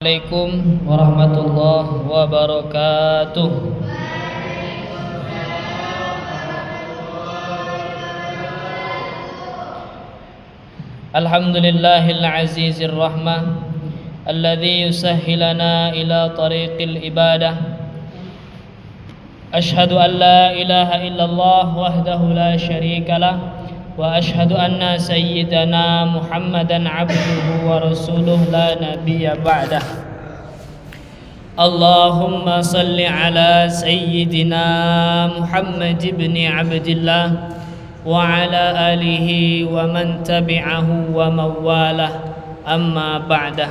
Assalamualaikum warahmatullahi wabarakatuh. Alhamdulillahil azizir rahmah alladzi yusahhilana ila tariqil ibadah. Ashhadu an la ilaha illallah wahdahu la syarikalah wa ashhadu anna sayyidana Muhammadan abduhu wa rasuluh la nabiyya ba'dah. Allahumma salli ala sayyidina Muhammad ibn Abdillah wa ala alihi wa man tabi'ahu wa mawalah, amma ba'dah.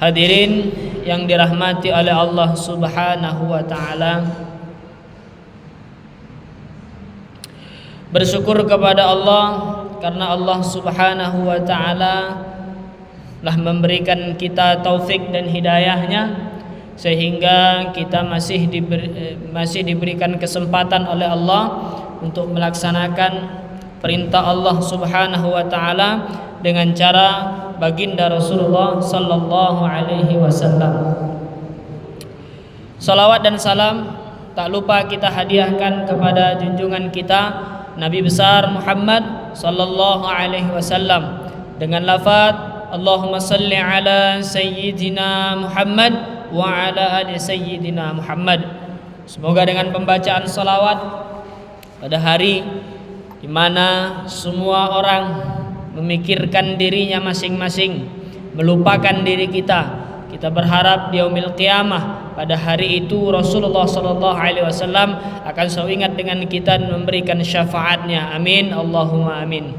Hadirin yang dirahmati oleh Allah Subhanahu wa taala, bersyukur kepada Allah karena Allah Subhanahu wa taala telah memberikan kita taufik dan hidayahnya sehingga kita masih diberikan kesempatan oleh Allah untuk melaksanakan perintah Allah Subhanahu wa taala dengan cara baginda Rasulullah sallallahu alaihi wasallam. Salawat dan salam tak lupa kita hadiahkan kepada junjungan kita Nabi besar Muhammad sallallahu alaihi wasallam dengan lafaz Allahumma salli ala sayyidina Muhammad wa ala ali sayyidina Muhammad. Semoga dengan pembacaan salawat pada hari di mana semua orang memikirkan dirinya masing-masing, melupakan diri kita berharap di yaumil qiyamah pada hari itu Rasulullah sallallahu alaihi wasallam akan selalu ingat dengan kita dan memberikan syafaatnya. Amin Allahumma amin.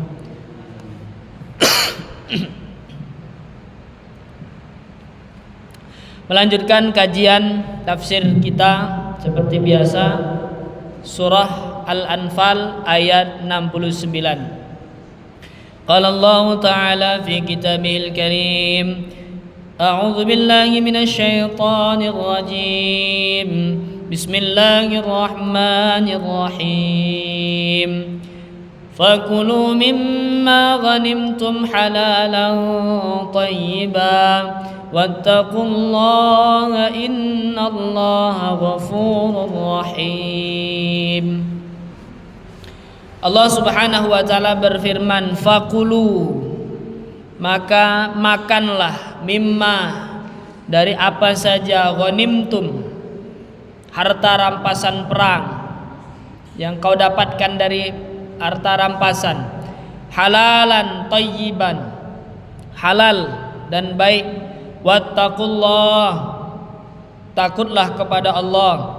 Melanjutkan kajian tafsir kita seperti biasa, surah Al-Anfal ayat 69. Qala Allah Ta'ala fi kitabihil karim, a'udzu billahi minasy syaithanir rajim. Bismillahirrahmanirrahim. Fakulu mimma ghanimtum halalan thayyiban wattaqullaha innallaha ghafurur rahim. Allah Subhanahu wa taala berfirman, fakulu, maka makanlah, mimma, dari apa saja, ghanimtum, harta rampasan perang yang kau dapatkan dari harta rampasan, halalan thayyiban, halal dan baik, wattaqullah, takutlah kepada Allah,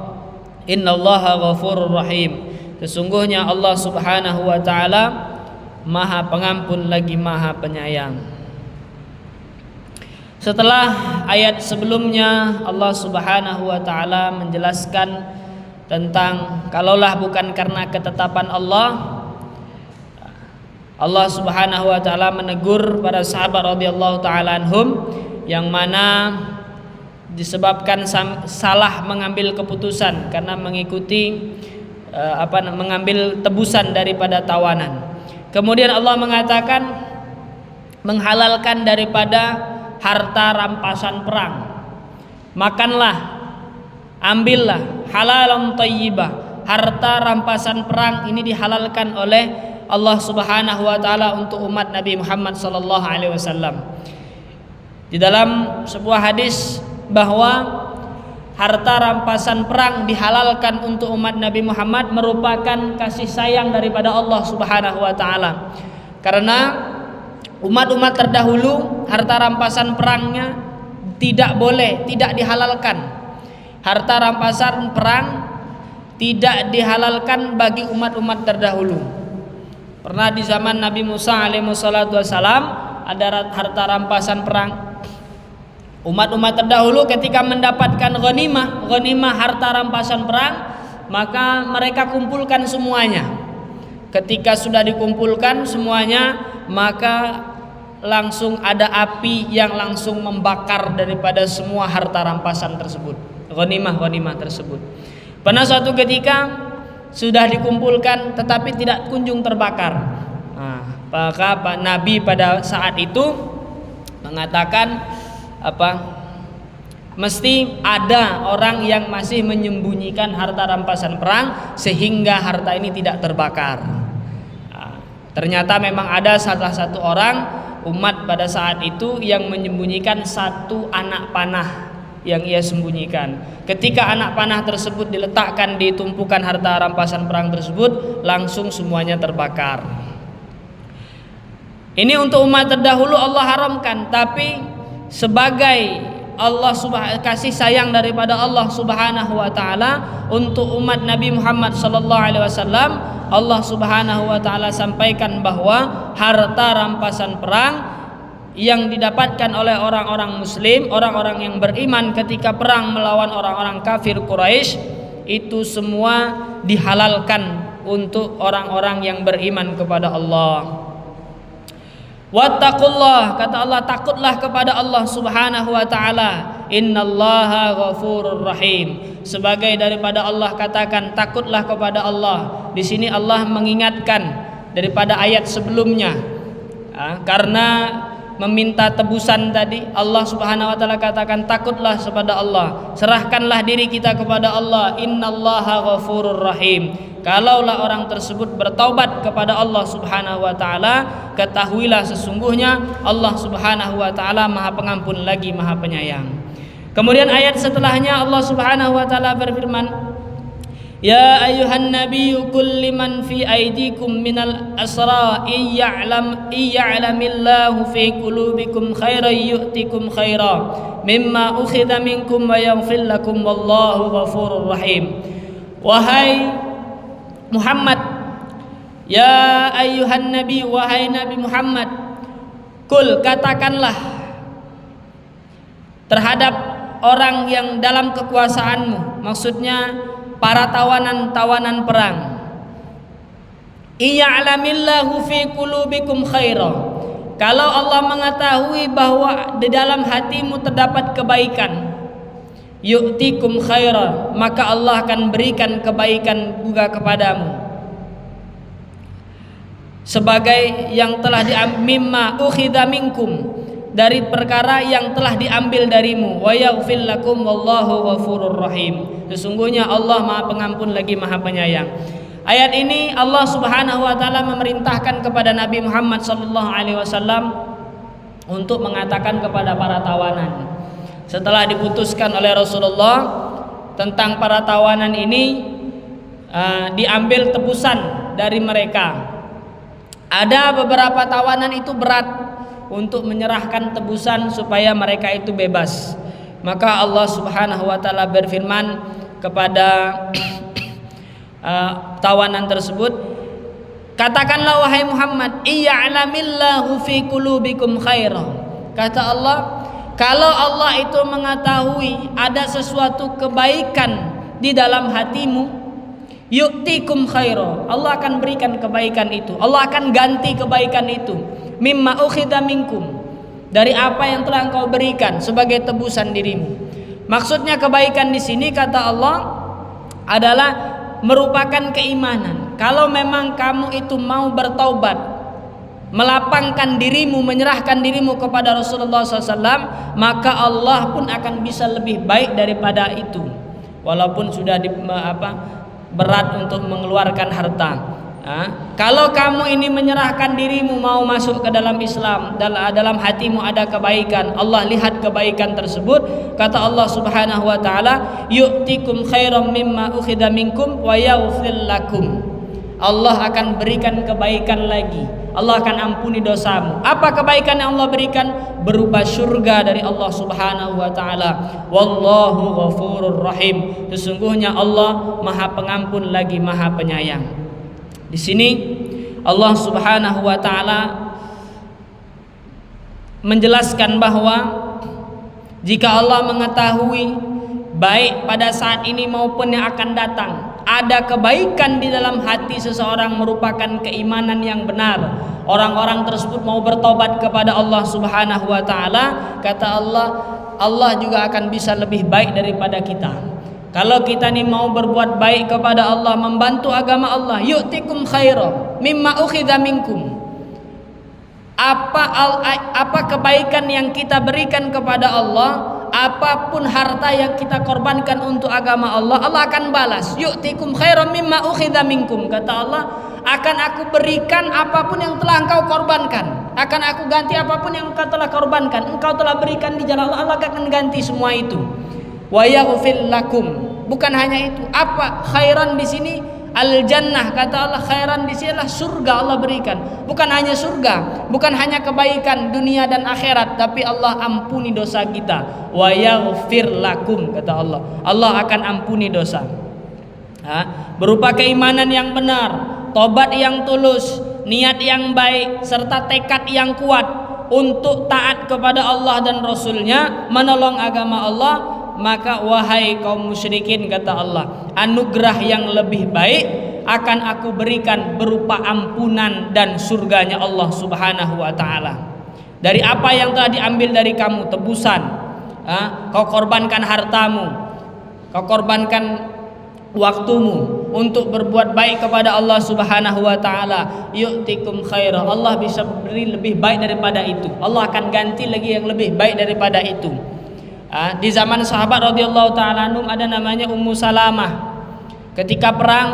innallaha ghafurur rahim, sesungguhnya Allah Subhanahu wa taala Maha Pengampun lagi Maha Penyayang. Setelah ayat sebelumnya Allah Subhanahu wa taala menjelaskan tentang kalaulah bukan karena ketetapan Allah Subhanahu wa taala menegur para sahabat radhiyallahu taala anhum yang mana disebabkan salah mengambil keputusan karena mengikuti mengambil tebusan daripada tawanan. Kemudian Allah mengatakan menghalalkan daripada harta rampasan perang. Makanlah, ambillah, halalan thayyibah, harta rampasan perang ini dihalalkan oleh Allah Subhanahu wa taala untuk umat Nabi Muhammad sallallahu alaihi wasallam. Di dalam sebuah hadis bahwa harta rampasan perang dihalalkan untuk umat Nabi Muhammad merupakan kasih sayang daripada Allah Subhanahu wa taala. Karena umat-umat terdahulu harta rampasan perangnya tidak dihalalkan. Harta rampasan perang tidak dihalalkan bagi umat-umat terdahulu. Pernah di zaman Nabi Musa alaihi wassalatu wassalam ada harta rampasan perang. Umat-umat terdahulu ketika mendapatkan ghanimah harta rampasan perang, maka mereka kumpulkan semuanya. Ketika sudah dikumpulkan semuanya, maka langsung ada api yang langsung membakar daripada semua harta rampasan tersebut, ghanimah tersebut. Pernah suatu ketika sudah dikumpulkan tetapi tidak kunjung terbakar. Maka Nabi pada saat itu mengatakan mesti ada orang yang masih menyembunyikan harta rampasan perang sehingga harta ini tidak terbakar. Ternyata memang ada salah satu orang umat pada saat itu yang menyembunyikan satu anak panah yang ia sembunyikan. Ketika anak panah tersebut diletakkan di tumpukan harta rampasan perang tersebut, langsung semuanya terbakar. Ini untuk umat terdahulu Allah haramkan, tapi sebagai kasih sayang daripada Allah Subhanahu wa taala untuk umat Nabi Muhammad sallallahu alaihi wasallam, Allah Subhanahu wa taala sampaikan bahwa harta rampasan perang yang didapatkan oleh orang-orang muslim, orang-orang yang beriman ketika perang melawan orang-orang kafir Quraisy, itu semua dihalalkan untuk orang-orang yang beriman kepada Allah. Wattaqullah, kata Allah, takutlah kepada Allah Subhanahu wa taala. Innallaha ghafurur rahim. Sebagai daripada Allah katakan takutlah kepada Allah. Di sini Allah mengingatkan daripada ayat sebelumnya. Karena meminta tebusan tadi, Allah Subhanahu wa taala katakan takutlah kepada Allah. Serahkanlah diri kita kepada Allah. Innallaha ghafurur rahim. Kalaulah orang tersebut bertaubat kepada Allah Subhanahu wa taala, ketahuilah sesungguhnya Allah Subhanahu wa taala Maha Pengampun lagi Maha Penyayang. Kemudian ayat setelahnya Allah Subhanahu wa taala berfirman, Ya ayuhan nabiyyu qul liman fi aydikum minal asra iya'lamillahu fi qulubikum khairan yu'tikum khairan mimma ukhidha minkum wa yaghfir lakum wallahu ghafurur rahim. Wahai Muhammad, ya ayyuhan nabi, wahai Nabi Muhammad, kul, katakanlah terhadap orang yang dalam kekuasaanmu, maksudnya para tawanan-tawanan perang, iya'lamillahu fi qulubikum khaira, kalau Allah mengetahui bahwa di dalam hatimu terdapat kebaikan, yu'tikum khaira, maka Allah akan berikan kebaikan juga kepadamu, sebagai yang telah diambil mimma ukhidha minkum, dari perkara yang telah diambil darimu, wa yaghfir lakum wallahu ghafurur rahim. Sesungguhnya Allah Maha Pengampun lagi Maha Penyayang. Ayat ini Allah Subhanahu wa taala memerintahkan kepada Nabi Muhammad sallallahu alaihi wasallam untuk mengatakan kepada para tawanan. Setelah diputuskan oleh Rasulullah tentang para tawanan ini, diambil tebusan dari mereka. Ada beberapa tawanan itu berat untuk menyerahkan tebusan supaya mereka itu bebas. Maka Allah Subhanahu wa taala berfirman kepada tawanan tersebut, katakanlah wahai Muhammad, iya'lamillahu fi qulubikum khairan. Kata Allah, kalau Allah itu mengetahui ada sesuatu kebaikan di dalam hatimu, yu'tikum khaira, Allah akan berikan kebaikan itu, Allah akan ganti kebaikan itu, mimma ukhidha minkum, dari apa yang telah engkau berikan sebagai tebusan dirimu. Maksudnya kebaikan di sini kata Allah adalah merupakan keimanan. Kalau memang kamu itu mau bertaubat, melapangkan dirimu, menyerahkan dirimu kepada Rasulullah SAW, maka Allah pun akan bisa lebih baik daripada itu, walaupun sudah berat untuk mengeluarkan harta. Kalau kamu ini menyerahkan dirimu, mau masuk ke dalam Islam, dalam hatimu ada kebaikan, Allah lihat kebaikan tersebut, kata Allah Subhanahu wa taala, yu'tikum khairam mimma ukhidha minkum wa yaghfir lakum, Allah akan berikan kebaikan lagi, Allah akan ampuni dosamu. Apa kebaikan yang Allah berikan? Berupa surga dari Allah Subhanahu wa taala. Wallahu ghafurur rahim. Sesungguhnya Allah Maha Pengampun lagi Maha Penyayang. Di sini Allah Subhanahu wa taala menjelaskan bahwa jika Allah mengetahui baik pada saat ini maupun yang akan datang, ada kebaikan di dalam hati seseorang merupakan keimanan yang benar, orang-orang tersebut mau bertobat kepada Allah Subhanahu wa taala, kata Allah, Allah juga akan bisa lebih baik daripada kita. Kalau kita nih mau berbuat baik kepada Allah, membantu agama Allah, yu'tikum khaira mimma ukhidha minkum, Apa kebaikan yang kita berikan kepada Allah, apapun harta yang kita korbankan untuk agama Allah, Allah akan balas. Yu'tikum khairam mimma ukhidha minkum. Kata Allah, akan aku berikan apapun yang telah engkau korbankan. Akan aku ganti apapun yang engkau telah korbankan. Engkau telah berikan di jalan Allah, Allah akan ganti semua itu. Wa yaghfir lakum. Bukan hanya itu. Apa khairan di sini? Al-jannah, kata Allah, khairan di sini adalah surga Allah berikan. Bukan hanya surga, bukan hanya kebaikan dunia dan akhirat, tapi Allah ampuni dosa kita. Wa yaghfir lakum, kata Allah. Allah akan ampuni dosa. Berupa keimanan yang benar, tobat yang tulus, niat yang baik, serta tekad yang kuat untuk taat kepada Allah dan Rasulnya, menolong agama Allah. Maka wahai kaum musyrikin, kata Allah, anugerah yang lebih baik akan aku berikan berupa ampunan dan surganya Allah Subhanahu wa ta'ala. Dari apa yang telah diambil dari kamu, tebusan. Kau korbankan hartamu, kau korbankan waktumu untuk berbuat baik kepada Allah Subhanahu wa ta'ala. Yu'tikum khairah. Allah bisa beri lebih baik daripada itu. Allah akan ganti lagi yang lebih baik daripada itu. Di zaman sahabat radhiyallahu ta'ala anhum ada namanya Ummu Salamah. Ketika perang,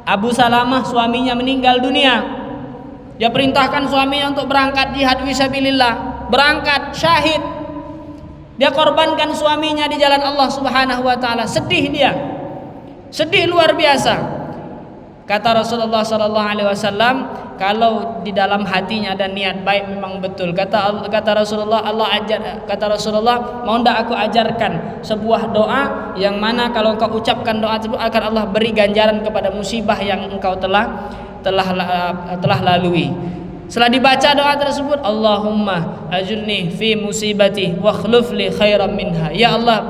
Abu Salamah suaminya meninggal dunia. Dia perintahkan suaminya untuk berangkat jihad fisabilillah, berangkat syahid. Dia korbankan suaminya di jalan Allah Subhanahu wa ta'ala. Sedih dia, sedih luar biasa. Kata Rasulullah sallallahu alaihi wasallam, kalau di dalam hatinya ada niat baik memang betul. Kata Rasulullah, kata Rasulullah, mau ndak aku ajarkan sebuah doa yang mana kalau engkau ucapkan doa tersebut akan Allah beri ganjaran kepada musibah yang engkau telah lalui. Setelah dibaca doa tersebut, Allahumma ajurni fi musibati wa akhlif li khairan minha. Ya Allah,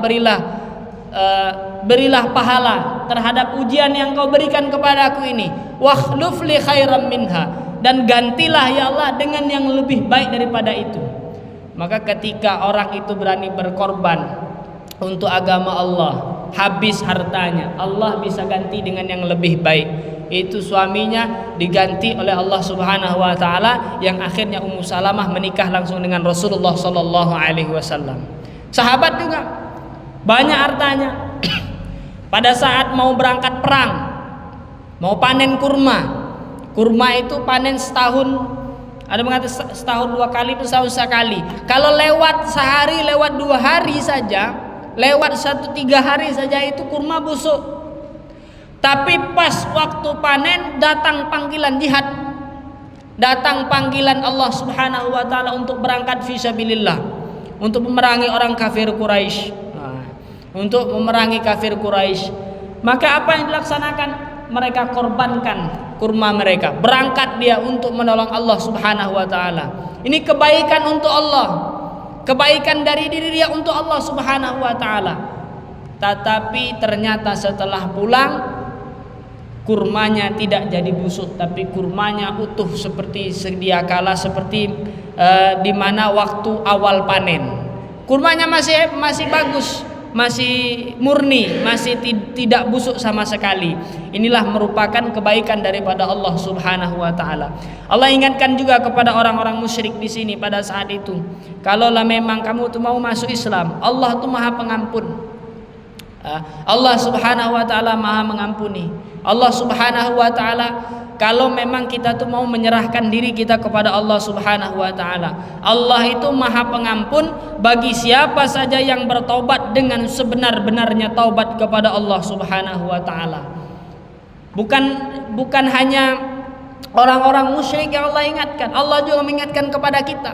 berilah pahala terhadap ujian yang kau berikan kepada aku ini, wakhluf li khairam minha, dan gantilah ya Allah dengan yang lebih baik daripada itu. Maka ketika orang itu berani berkorban untuk agama Allah, habis hartanya, Allah bisa ganti dengan yang lebih baik. Itu suaminya diganti oleh Allah Subhanahu wa ta'ala, yang akhirnya Ummu Salamah menikah langsung dengan Rasulullah sallallahu alaihi wasallam. Sahabat juga banyak hartanya. Pada saat mau berangkat perang, mau panen kurma. Kurma itu panen setahun, ada mengatakan setahun 2 kali, setahun sekali. Kalau lewat sehari, lewat 2 hari saja, lewat 1-3 hari saja itu kurma busuk. Tapi pas waktu panen datang panggilan jihad, datang panggilan Allah Subhanahu wa ta'ala untuk berangkat fisabilillah, untuk memerangi orang kafir Quraisy. Untuk memerangi kafir Quraisy. Maka apa yang dilaksanakan? Mereka korbankan kurma mereka. Berangkat dia untuk menolong Allah Subhanahu wa ta'ala. Ini kebaikan untuk Allah, kebaikan dari diri dia untuk Allah Subhanahu wa ta'ala. Tetapi ternyata setelah pulang, kurmanya tidak jadi busuk, tapi kurmanya utuh seperti sedia kala, seperti di mana waktu awal panen. Kurmanya masih bagus, masih murni, masih tidak busuk sama sekali. Inilah merupakan kebaikan daripada Allah Subhanahu wa ta'ala. Allah ingatkan juga kepada orang-orang musyrik di sini pada saat itu, kalaulah memang kamu tuh mau masuk Islam, Allah tuh Maha Pengampun. Allah Subhanahu wa ta'ala Maha mengampuni. Allah Subhanahu wa ta'ala, kalau memang kita tuh mau menyerahkan diri kita kepada Allah Subhanahu wa ta'ala, Allah itu Maha Pengampun bagi siapa saja yang bertaubat dengan sebenar-benarnya taubat kepada Allah Subhanahu wa ta'ala. Bukan hanya orang-orang musyrik yang Allah ingatkan, Allah juga mengingatkan kepada kita.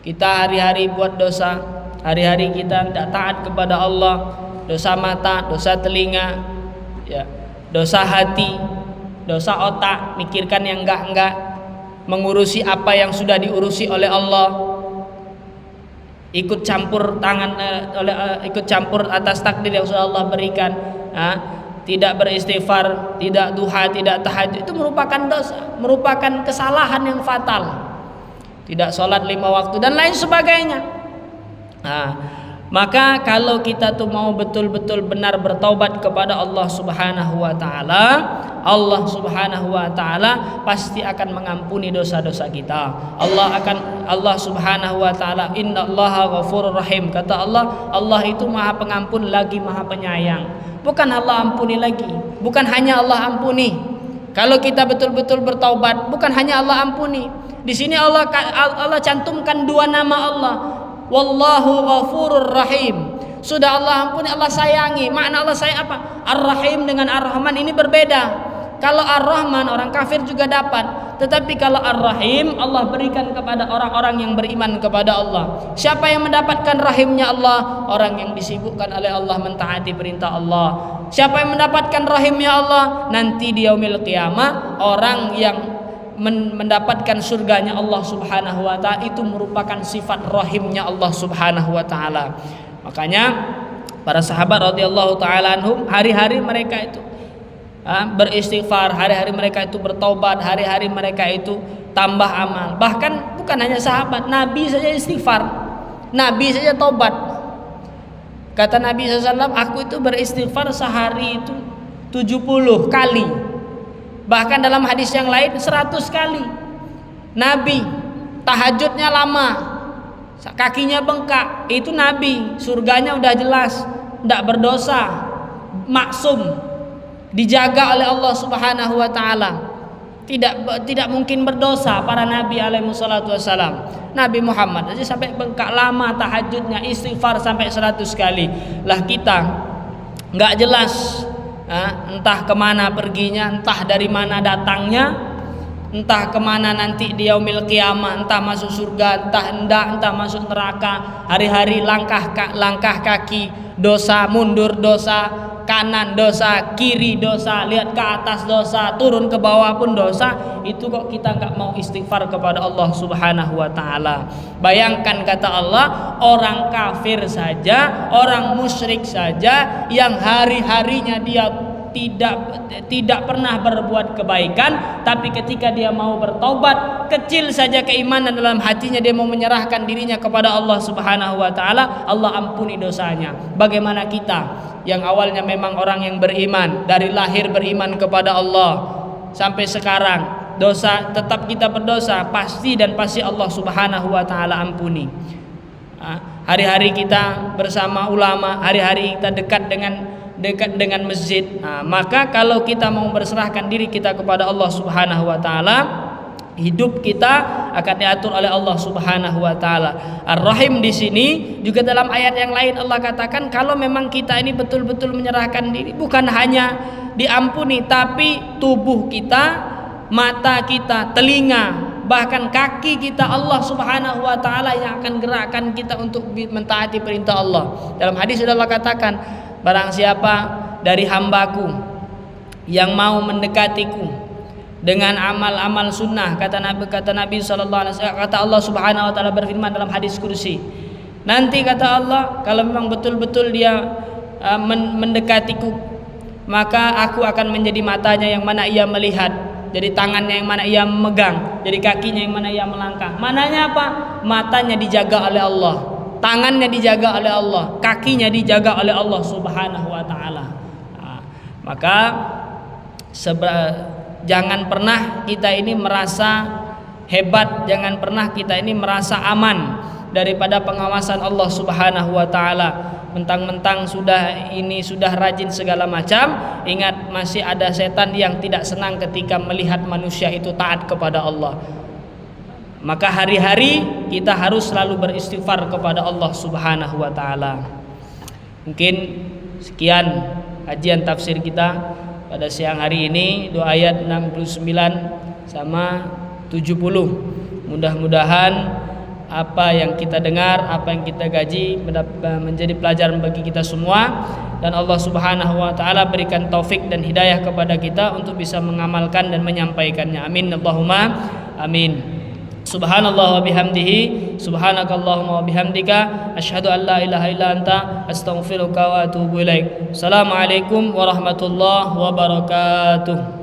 Kita hari-hari buat dosa, hari-hari kita tidak taat kepada Allah, dosa mata, dosa telinga, ya, dosa hati, dosa otak, mikirkan yang enggak, mengurusi apa yang sudah diurusi oleh Allah, ikut campur ikut campur atas takdir yang sudah Allah berikan, tidak beristighfar, tidak duha, tidak tahajud, itu merupakan dosa, merupakan kesalahan yang fatal. Tidak sholat 5 waktu dan lain sebagainya. Maka kalau kita tuh mau betul-betul benar bertaubat kepada Allah Subhanahu wa ta'ala, Allah Subhanahu wa taala pasti akan mengampuni dosa-dosa kita. Allah Subhanahu wa taala, innallaha ghafurur rahim. Kata Allah, Allah itu Maha Pengampun lagi Maha Penyayang. Bukan Allah ampuni lagi, bukan hanya Allah ampuni. Kalau kita betul-betul bertaubat, bukan hanya Allah ampuni. Di sini Allah cantumkan dua nama Allah. Wallahu ghafurur rahim. Sudah Allah ampuni, Allah sayangi. Makna Allah sayang apa? Ar-Rahim dengan Ar-Rahman ini berbeda. Kalau Ar-Rahman orang kafir juga dapat, tetapi kalau Ar-Rahim Allah berikan kepada orang-orang yang beriman kepada Allah. Siapa yang mendapatkan rahimnya Allah? Orang yang disibukkan oleh Allah mentaati perintah Allah. Siapa yang mendapatkan rahimnya Allah? Nanti di yaumil qiyamah orang yang mendapatkan surganya Allah Subhanahu wa taala itu merupakan sifat rahimnya Allah Subhanahu wa taala. Makanya para sahabat radhiyallahu taala anhum hari-hari mereka itu beristighfar, hari-hari mereka itu bertaubat, hari-hari mereka itu tambah amal. Bahkan bukan hanya sahabat, Nabi saja istighfar, Nabi saja taubat. Kata Nabi SAW, aku itu beristighfar sehari itu 70 kali. Bahkan dalam hadis yang lain 100 kali. Nabi tahajudnya lama, kakinya bengkak, itu Nabi. Surganya udah jelas, tidak berdosa, maksum, dijaga oleh Allah Subhanahu wa taala. Tidak mungkin berdosa para nabi alaihi wassalatu wassalam. Nabi Muhammad aja sampai bengkak lama tahajudnya, istighfar sampai 100 kali. Lah kita nggak jelas, entah kemana perginya, entah dari mana datangnya, entah kemana nanti di yaumil qiyamah, entah masuk surga, entah masuk neraka. Hari-hari langkah kaki dosa, mundur dosa, kanan dosa, kiri dosa, lihat ke atas dosa, turun ke bawah pun dosa. Itu kok kita nggak mau istighfar kepada Allah Subhanahu wa taala. Bayangkan, kata Allah, orang kafir saja, orang musyrik saja yang hari-harinya dia tidak pernah berbuat kebaikan, tapi ketika dia mau bertobat, kecil saja keimanan dalam hatinya, dia mau menyerahkan dirinya kepada Allah Subhanahu wa taala, Allah ampuni dosanya. Bagaimana kita yang awalnya memang orang yang beriman, dari lahir beriman kepada Allah, sampai sekarang dosa, tetap kita berdosa, pasti Allah Subhanahu wa taala ampuni. Hari-hari kita bersama ulama, hari-hari kita dekat dengan masjid. Maka kalau kita mau berserahkan diri kita kepada Allah Subhanahu wa taala, hidup kita akan diatur oleh Allah Subhanahu wa taala. Ar-Rahim di sini juga dalam ayat yang lain Allah katakan kalau memang kita ini betul-betul menyerahkan diri, bukan hanya diampuni, tapi tubuh kita, mata kita, telinga, bahkan kaki kita, Allah Subhanahu wa taala yang akan gerakkan kita untuk mentaati perintah Allah. Dalam hadis sudah Allah katakan, barang siapa dari hambaku yang mau mendekatiku dengan amal-amal sunnah, kata Nabi sallallahu alaihi wasallam, kata Allah Subhanahu wa taala berfirman dalam hadis kursi, nanti kata Allah, kalau memang betul-betul dia mendekatiku, maka aku akan menjadi matanya yang mana ia melihat, jadi tangannya yang mana ia memegang, jadi kakinya yang mana ia melangkah. Mananya apa? Matanya dijaga oleh Allah, tangannya dijaga oleh Allah, kakinya dijaga oleh Allah Subhanahu wa taala. Maka jangan pernah kita ini merasa hebat, jangan pernah kita ini merasa aman daripada pengawasan Allah Subhanahu wa taala. Mentang-mentang sudah rajin segala macam, ingat masih ada setan yang tidak senang ketika melihat manusia itu taat kepada Allah. Maka hari-hari kita harus selalu beristighfar kepada Allah Subhanahu wa taala. Mungkin sekian kajian tafsir kita pada siang hari ini, 2 ayat 69 sama 70. Mudah-mudahan apa yang kita dengar, apa yang kita gaji menjadi pelajaran bagi kita semua, dan Allah Subhanahu wa taala berikan taufik dan hidayah kepada kita untuk bisa mengamalkan dan menyampaikannya. Amin Allahumma amin. Subhanallah wa bihamdihi, subhanakallahumma wa bihamdika, asyhadu an la ilaha illa anta, astaghfiruka wa atubu ilaik. Assalamualaikum warahmatullahi wabarakatuh.